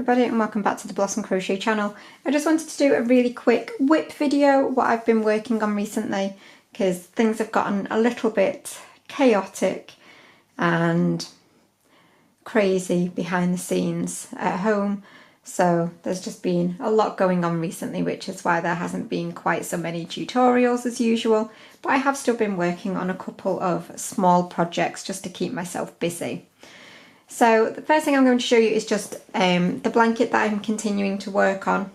everybody and welcome back to the Blossom Crochet channel. I just wanted to do a really quick whip video, what I've been working on recently, because things have gotten a little bit chaotic and crazy behind the scenes at home. So there's just been a lot going on recently, which is why there hasn't been quite so many tutorials as usual. But I have still been working on a couple of small projects just to keep myself busy. So the first thing I'm going to show you is just the blanket that I'm continuing to work on.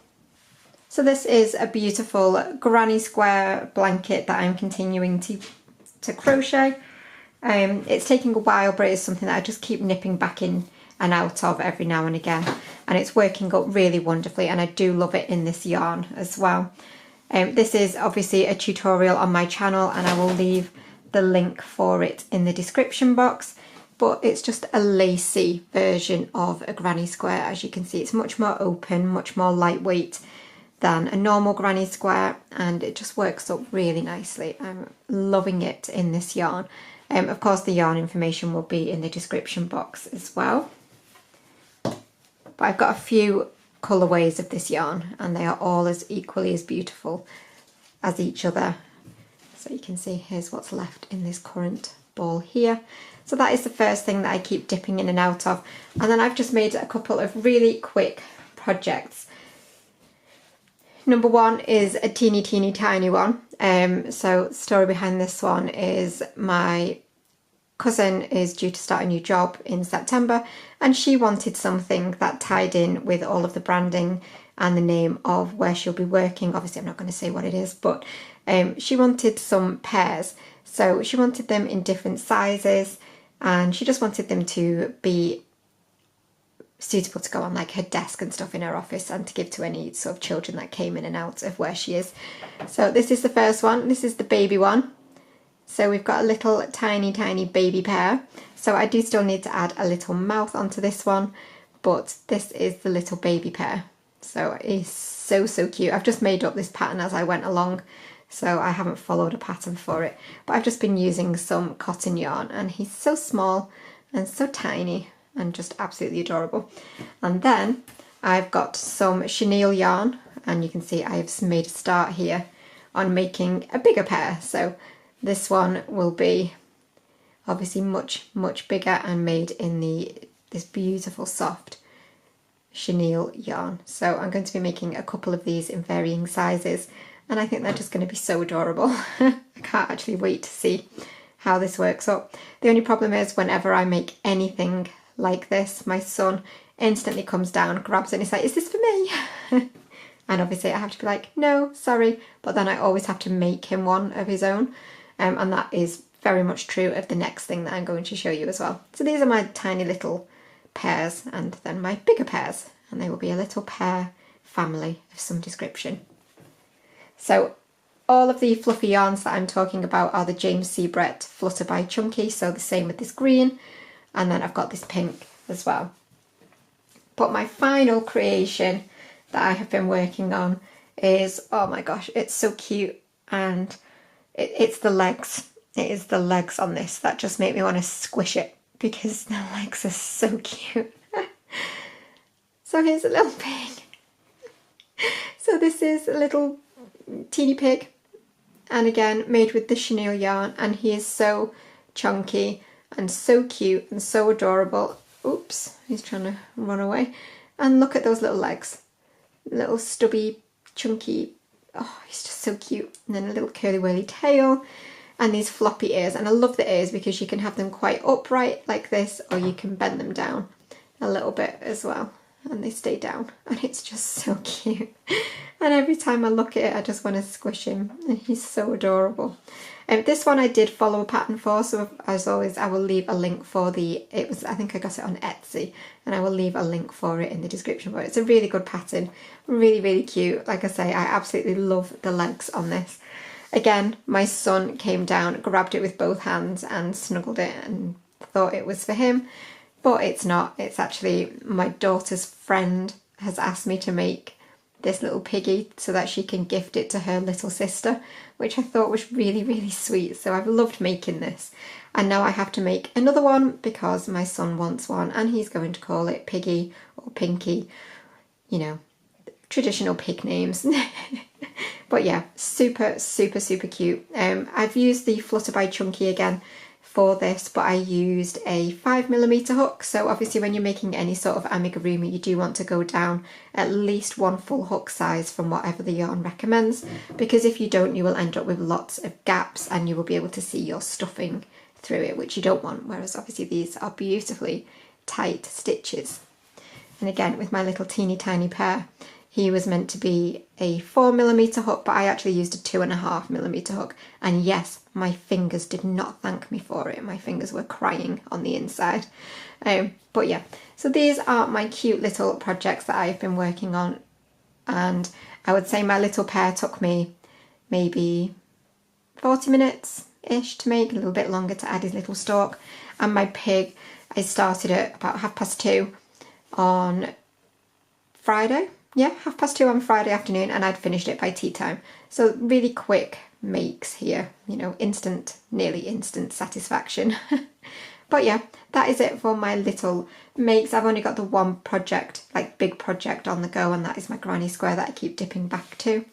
So this is a beautiful granny square blanket that I'm continuing to crochet. It's taking a while, but it's something that I just keep nipping back in and out of every now and again, and it's working up really wonderfully, and I do love it in this yarn as well. This is obviously a tutorial on my channel and I will leave the link for it in the description box. But it's just a lacy version of a granny square. As you can see, it's much more open, much more lightweight than a normal granny square, and it just works up really nicely. I'm loving it in this yarn. Of course, the yarn information will be in the description box as well. But I've got a few colourways of this yarn and they are all as equally as beautiful as each other. So you can see here's what's left in this current ball here. So that is the first thing that I keep dipping in and out of. And then I've just made a couple of really quick projects. Number one is a teeny tiny one. So the story behind this one is my cousin is due to start a new job in September, and she wanted something that tied in with all of the branding and the name of where she'll be working. Obviously I'm not going to say what it is, but she wanted some pears. So she wanted them in different sizes, and she just wanted them to be suitable to go on like her desk and stuff in her office and to give to any sort of children that came in and out of where she is. So this is the first one. This is the baby one. So we've got a little tiny baby pear. So I do still need to add a little mouth onto this one, but this is the little baby pear. So it's so cute. I've just made up this pattern as I went along, so I haven't followed a pattern for it, but I've just been using some cotton yarn, and he's so small and so tiny and just absolutely adorable. And then I've got some chenille yarn, and you can see I've made a start here on making a bigger pear. So this one will be obviously much bigger and made in this beautiful soft chenille yarn. So I'm going to be making a couple of these in varying sizes, and I think they're just going to be so adorable. I can't actually wait to see how this works up. The only problem is whenever I make anything like this, my son instantly comes down, grabs it and he's like, is this for me? And obviously I have to be like, no, sorry. But then I always have to make him one of his own. And that is very much true of the next thing that I'm going to show you as well. So these are my tiny little pears, and then my bigger pears. And they will be a little pear family of some description. So all of the fluffy yarns that I'm talking about are the James C. Brett Flutter by Chunky, so the same with this green, and then I've got this pink as well. But my final creation that I have been working on is, oh my gosh, it's so cute, and it's the legs. It is the legs on this that just make me want to squish it, because the legs are so cute. So here's a little pig. So this is a little teeny pig, and again made with the chenille yarn, and he is so chunky and so cute and so adorable. Oops, he's trying to run away. And look at those little legs, little stubby chunky, oh, he's just so cute. And then a little curly whirly tail and these floppy ears, and I love the ears because you can have them quite upright like this, or you can bend them down a little bit as well, and they stay down, and it's just so cute. And every time I look at it I just want to squish him, and he's so adorable. This one I did follow a pattern for, so as always I will leave a link for I think I got it on Etsy, and I will leave a link for it in the description. But it's a really good pattern, really cute. Like I say, I absolutely love the legs on this. Again, my son came down, grabbed it with both hands and snuggled it and thought it was for him. But it's not. It's actually my daughter's friend has asked me to make this little piggy so that she can gift it to her little sister, which I thought was really sweet. So I've loved making this, and now I have to make another one because my son wants one, and he's going to call it Piggy or Pinky you know, traditional pig names. But yeah, super, super, super cute. I've used the Flutterby Chunky again for this, but I used a 5mm hook. So obviously when you're making any sort of amigurumi, you do want to go down at least one full hook size from whatever the yarn recommends, because if you don't, you will end up with lots of gaps and you will be able to see your stuffing through it, which you don't want. Whereas obviously these are beautifully tight stitches. And again, with my little teeny tiny pear, he was meant to be a 4mm hook, but I actually used a 2.5mm hook. And yes, my fingers did not thank me for it. My fingers were crying on the inside. But yeah, so these are my cute little projects that I've been working on. And I would say my little pear took me maybe 40 minutes-ish to make, a little bit longer to add his little stalk. And my pig, I started at about 2:30 on Friday. Yeah, 2:30 on Friday afternoon, and I'd finished it by tea time. So really quick makes here, you know, instant, nearly instant satisfaction. But yeah, that is it for my little makes. I've only got the one project, like big project on the go, and that is my granny square that I keep dipping back to.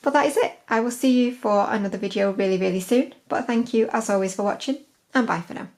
But that is it. I will see you for another video really, really soon. But thank you as always for watching, and bye for now.